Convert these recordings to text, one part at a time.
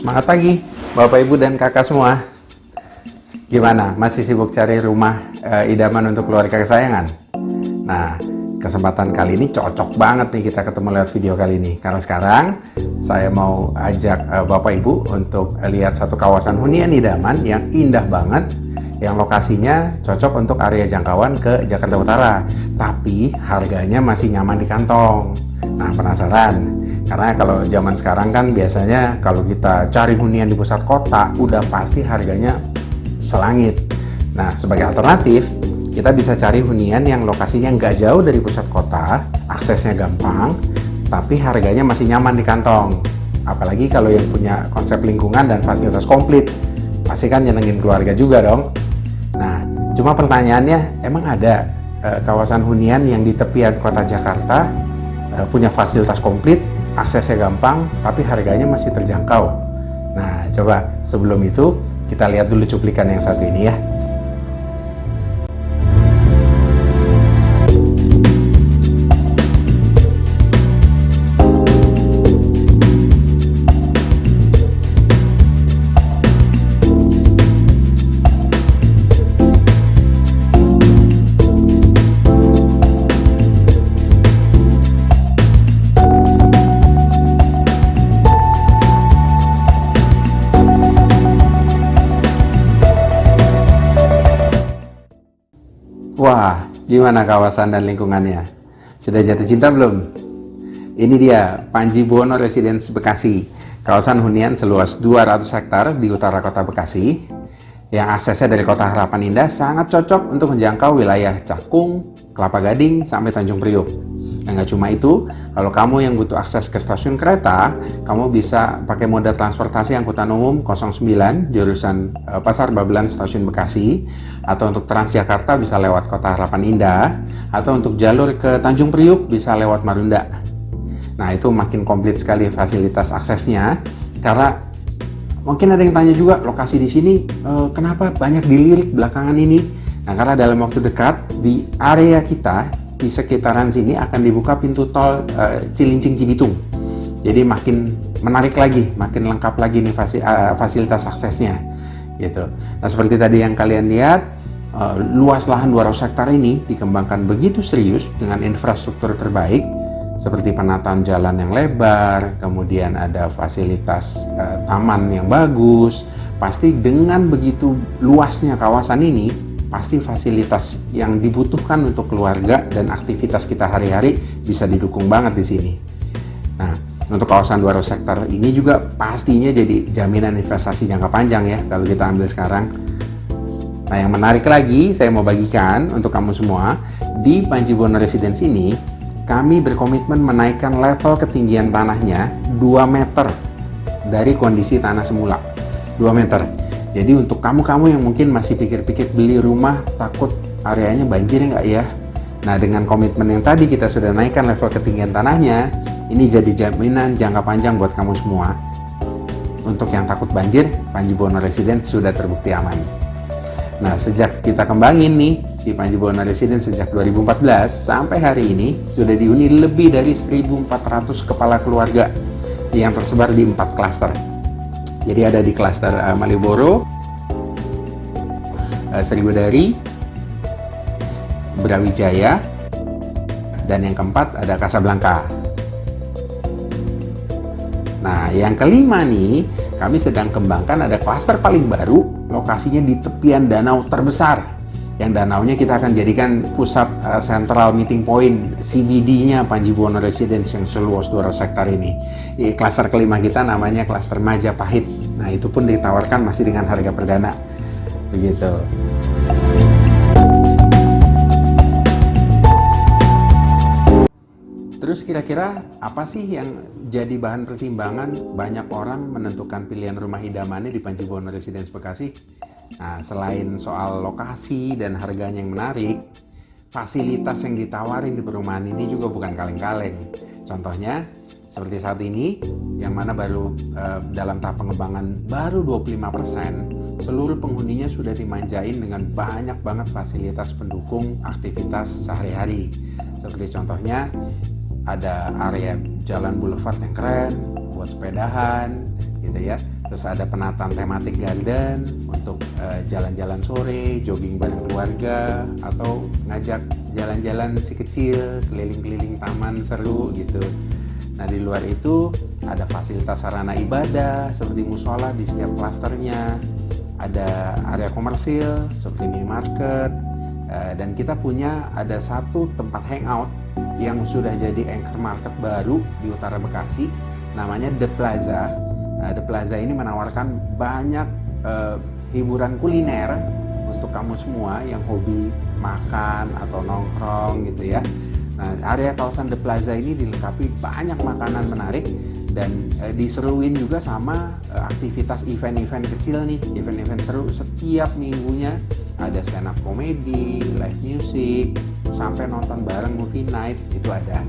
Semangat pagi, Bapak, Ibu, dan Kakak semua. Gimana? Masih sibuk cari rumah idaman untuk keluarga kesayangan? Nah, kesempatan kali ini cocok banget nih kita ketemu lewat video kali ini. Karena sekarang saya mau ajak Bapak Ibu untuk lihat satu kawasan hunian idaman yang indah banget, yang lokasinya cocok untuk area jangkauan ke Jakarta Utara, tapi harganya masih nyaman di kantong. Nah, penasaran? Karena kalau zaman sekarang kan biasanya kalau kita cari hunian di pusat kota, udah pasti harganya selangit. Nah, sebagai alternatif, kita bisa cari hunian yang lokasinya nggak jauh dari pusat kota, aksesnya gampang, tapi harganya masih nyaman di kantong. Apalagi kalau yang punya konsep lingkungan dan fasilitas komplit, pasti kan nyenengin keluarga juga dong. Nah, cuma pertanyaannya, emang ada kawasan hunian yang di tepian kota Jakarta punya fasilitas komplit, aksesnya gampang, tapi harganya masih terjangkau? Nah, coba sebelum itu kita lihat dulu cuplikan yang satu ini ya. Wah, gimana kawasan dan lingkungannya? Sudah jatuh cinta belum? Ini dia, Panji Buwono Residence Bekasi. Kawasan hunian seluas 200 hektar di utara kota Bekasi, yang aksesnya dari kota Harapan Indah sangat cocok untuk menjangkau wilayah Cakung, Kelapa Gading, sampai Tanjung Priuk. Nah, nggak cuma itu, kalau kamu yang butuh akses ke stasiun kereta, kamu bisa pakai moda transportasi angkutan umum 09 jurusan Pasar Babelan Stasiun Bekasi, atau untuk Transjakarta bisa lewat Kota Harapan Indah, atau untuk jalur ke Tanjung Priuk bisa lewat Marunda. Nah, itu makin komplit sekali fasilitas aksesnya, karena mungkin ada yang tanya juga, lokasi di sini kenapa banyak dilirik belakangan ini? Nah, karena dalam waktu dekat di area kita, di sekitaran sini akan dibuka pintu tol Cilincing Cibitung. Jadi makin menarik lagi, makin lengkap lagi nih fasilitas aksesnya gitu. Nah, seperti tadi yang kalian lihat, luas lahan 200 hektar ini dikembangkan begitu serius dengan infrastruktur terbaik seperti penataan jalan yang lebar, kemudian ada fasilitas taman yang bagus. Pasti dengan begitu luasnya kawasan ini, pasti fasilitas yang dibutuhkan untuk keluarga dan aktivitas kita hari-hari bisa didukung banget di sini. Nah, untuk kawasan 200 hektar ini juga pastinya jadi jaminan investasi jangka panjang ya kalau kita ambil sekarang. Nah, yang menarik lagi saya mau bagikan untuk kamu semua, di Panji Buwono Residence ini kami berkomitmen menaikkan level ketinggian tanahnya 2 meter dari kondisi tanah semula. 2 meter. Jadi untuk kamu-kamu yang mungkin masih pikir-pikir beli rumah takut areanya banjir nggak ya? Nah, dengan komitmen yang tadi kita sudah naikkan level ketinggian tanahnya, ini jadi jaminan jangka panjang buat kamu semua. Untuk yang takut banjir, Panji Buwono Residence sudah terbukti aman. Nah, sejak kita kembangin nih, si Panji Buwono Residence sejak 2014 sampai hari ini sudah dihuni lebih dari 1.400 kepala keluarga yang tersebar di 4 klaster. Jadi ada di klaster Malioboro, Sriwedari, Brawijaya, dan yang keempat ada Kasablanka. Nah, yang kelima nih, kami sedang kembangkan ada klaster paling baru, lokasinya di tepian danau terbesar. Yang danaunya kita akan jadikan pusat Central Meeting Point, CBD-nya Panji Buwono Residence yang seluas 200 hektar ini. Klaster kelima kita namanya klaster Majapahit. Nah, itu pun ditawarkan masih dengan harga perdana. Begitu. Terus kira-kira apa sih yang jadi bahan pertimbangan banyak orang menentukan pilihan rumah idamannya di Panji Buwono Residence Bekasi? Nah, selain soal lokasi dan harganya yang menarik, fasilitas yang ditawarin di perumahan ini juga bukan kaleng-kaleng. Contohnya, seperti saat ini, yang mana baru dalam tahap pengembangan baru 25%, seluruh penghuninya sudah dimanjain dengan banyak banget fasilitas pendukung aktivitas sehari-hari. Seperti contohnya, ada area jalan boulevard yang keren, buat sepedahan gitu ya. Terus ada penataan tematik garden untuk jalan-jalan sore, jogging bareng keluarga, atau ngajak jalan-jalan si kecil, keliling-keliling taman seru gitu. Nah, di luar itu ada fasilitas sarana ibadah seperti musola di setiap klasternya, ada area komersil seperti minimarket, dan kita punya ada satu tempat hangout yang sudah jadi anchor market baru di Utara Bekasi, namanya The Plaza. The Plaza ini menawarkan banyak hiburan kuliner untuk kamu semua yang hobi makan atau nongkrong gitu ya. Nah, area kawasan The Plaza ini dilengkapi banyak makanan menarik dan diseruin juga sama aktivitas event-event kecil nih, event-event seru setiap minggunya. Ada stand up comedy, live music, sampai nonton bareng movie night itu ada.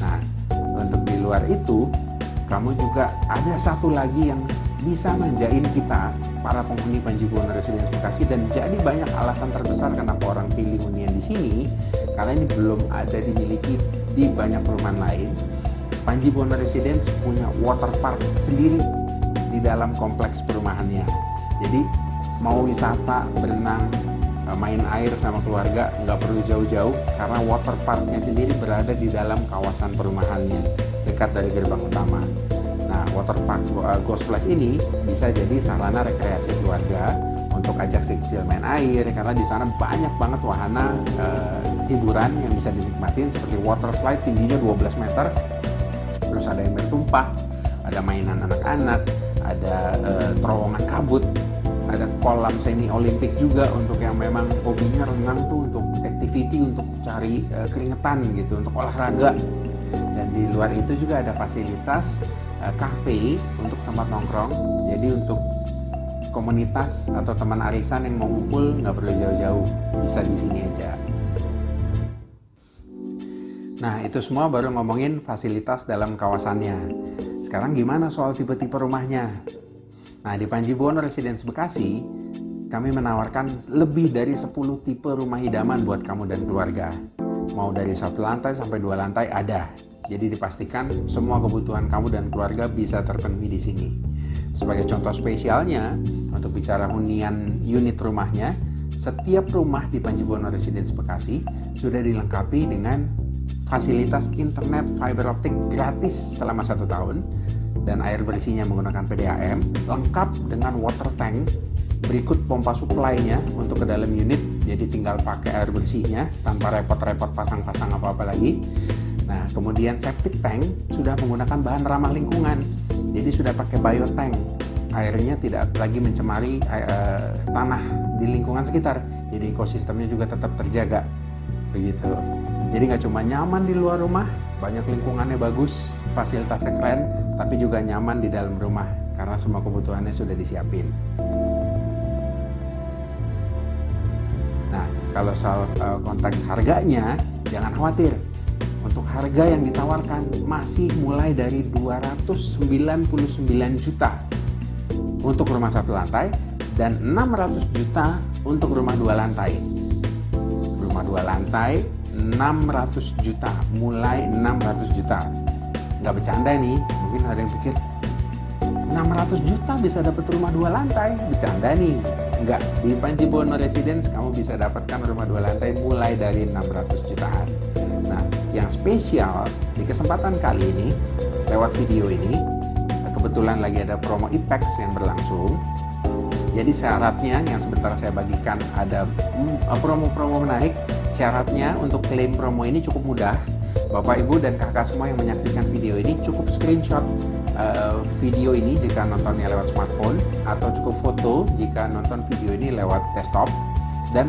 Nah, untuk di luar itu kamu juga ada satu lagi yang bisa manjain kita para penghuni Panji Buwono Residence Bekasi, dan jadi banyak alasan terbesar kenapa orang pilih hunian di sini, karena ini belum ada dimiliki di banyak perumahan lain. Panji Buwono Residence punya water park sendiri di dalam kompleks perumahannya. Jadi mau wisata, berenang, main air sama keluarga nggak perlu jauh-jauh, karena water parknya sendiri berada di dalam kawasan perumahannya, dekat dari gerbang utama. Nah, water park Ghost Place ini bisa jadi sarana rekreasi keluarga untuk ajak si kecil main air, karena di sana banyak banget wahana hiburan yang bisa dinikmatin seperti water slide tingginya 12 meter, terus ada ember tumpah, ada mainan anak-anak, ada terowongan kabut, ada kolam semi olimpik juga untuk yang memang hobinya renang tuh, untuk activity, untuk cari keringetan gitu, untuk olahraga. Dan di luar itu juga ada fasilitas cafe untuk tempat nongkrong. Jadi untuk komunitas atau teman arisan yang mau ngumpul nggak perlu jauh-jauh, bisa di sini aja. Nah, itu semua baru ngomongin fasilitas dalam kawasannya. Sekarang gimana soal tipe-tipe rumahnya? Nah, di Panji Buwono Residence Bekasi, kami menawarkan lebih dari 10 tipe rumah idaman buat kamu dan keluarga. Mau dari 1 lantai sampai 2 lantai ada. Jadi dipastikan semua kebutuhan kamu dan keluarga bisa terpenuhi di sini. Sebagai contoh spesialnya, untuk bicara hunian unit rumahnya, setiap rumah di Panji Buwono Residence Bekasi sudah dilengkapi dengan fasilitas internet fiber optik gratis selama 1 tahun, dan air bersihnya menggunakan PDAM, lengkap dengan water tank, berikut pompa supply-nya untuk ke dalam unit, jadi tinggal pakai air bersihnya tanpa repot-repot pasang-pasang apa-apa lagi. Nah, kemudian septic tank sudah menggunakan bahan ramah lingkungan, jadi sudah pakai biotank, airnya tidak lagi mencemari tanah di lingkungan sekitar, jadi ekosistemnya juga tetap terjaga, begitu. Jadi nggak cuma nyaman di luar rumah, banyak lingkungannya bagus, fasilitasnya keren, tapi juga nyaman di dalam rumah karena semua kebutuhannya sudah disiapin. Nah, kalau soal konteks harganya, jangan khawatir. Untuk harga yang ditawarkan masih mulai dari 299 juta untuk rumah 1 lantai dan 600 juta untuk rumah 2 lantai. Rumah 2 lantai 600 juta, mulai 600 juta. Nggak bercanda nih, mungkin ada yang pikir 600 juta bisa dapat rumah 2 lantai, bercanda nih. Enggak, di Panji Buwono Residence kamu bisa dapatkan rumah 2 lantai mulai dari 600 jutaan. Nah, yang spesial di kesempatan kali ini, lewat video ini, kebetulan lagi ada promo IPEX yang berlangsung. Jadi syaratnya yang sebentar saya bagikan, ada promo-promo menarik. Syaratnya untuk klaim promo ini cukup mudah. Bapak, Ibu, dan kakak semua yang menyaksikan video ini cukup screenshot video ini jika nontonnya lewat smartphone, atau cukup foto jika nonton video ini lewat desktop, dan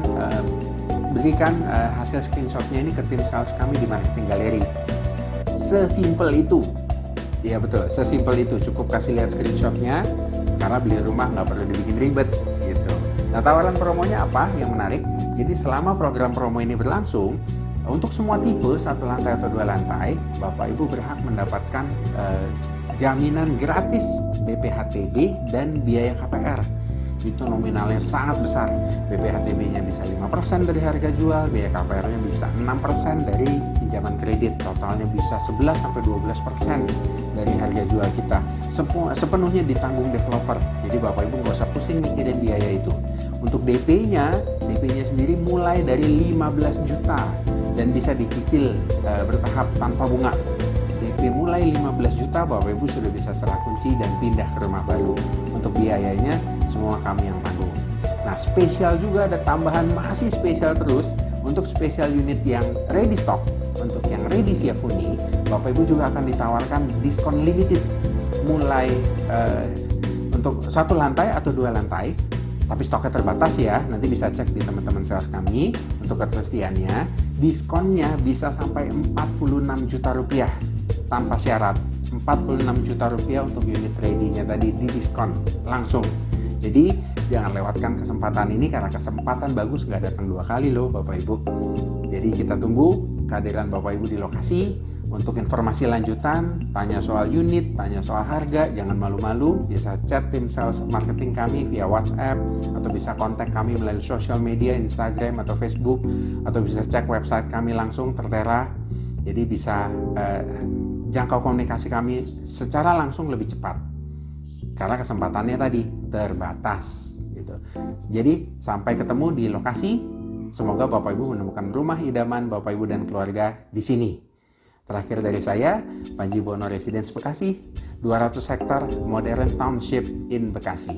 berikan hasil screenshotnya ini ke tim sales kami di Marketing Gallery. Sesimpel itu. Iya betul, sesimpel itu. Cukup kasih lihat screenshotnya, karena beli rumah nggak perlu dibikin ribet gitu. Nah, tawaran promonya apa yang menarik? Jadi selama program promo ini berlangsung, untuk semua tipe 1 lantai atau 2 lantai, Bapak Ibu berhak mendapatkan jaminan gratis BPHTB dan biaya KPR. itu nominalnya sangat besar. BPHTB-nya bisa 5% dari harga jual, biaya KPR-nya bisa 6% dari pinjaman kredit, totalnya bisa 11-12% dari harga jual kita. Sepenuhnya ditanggung developer, jadi Bapak Ibu nggak usah pusing mikirin biaya itu. Untuk DP-nya sendiri mulai dari 15 juta dan bisa dicicil bertahap tanpa bunga. DP mulai 15 juta, Bapak Ibu sudah bisa serah kunci dan pindah ke rumah baru. Untuk biayanya semua kami yang tanggung. Nah, spesial juga ada tambahan, masih spesial terus untuk spesial unit yang ready stock. Untuk yang ready siap huni, Bapak Ibu juga akan ditawarkan diskon limited mulai untuk 1 lantai atau 2 lantai. Tapi stoknya terbatas ya, nanti bisa cek di teman-teman sales kami untuk ketersediaannya. Diskonnya bisa sampai 46 juta rupiah tanpa syarat. 46 juta rupiah untuk unit ready-nya tadi didiskon langsung. Jadi jangan lewatkan kesempatan ini karena kesempatan bagus nggak datang 2 kali loh Bapak Ibu. Jadi kita tunggu kehadiran Bapak Ibu di lokasi. Untuk informasi lanjutan, tanya soal unit, tanya soal harga, jangan malu-malu, bisa chat tim sales marketing kami via WhatsApp, atau bisa kontak kami melalui sosial media, Instagram atau Facebook, atau bisa cek website kami langsung tertera. Jadi bisa jangkau komunikasi kami secara langsung lebih cepat, karena kesempatannya tadi terbatas. Gitu. Jadi sampai ketemu di lokasi, semoga Bapak Ibu menemukan rumah idaman Bapak Ibu dan keluarga di sini. Terakhir dari saya, Panji Buwono Residence Bekasi, 200 hektar modern township in Bekasi.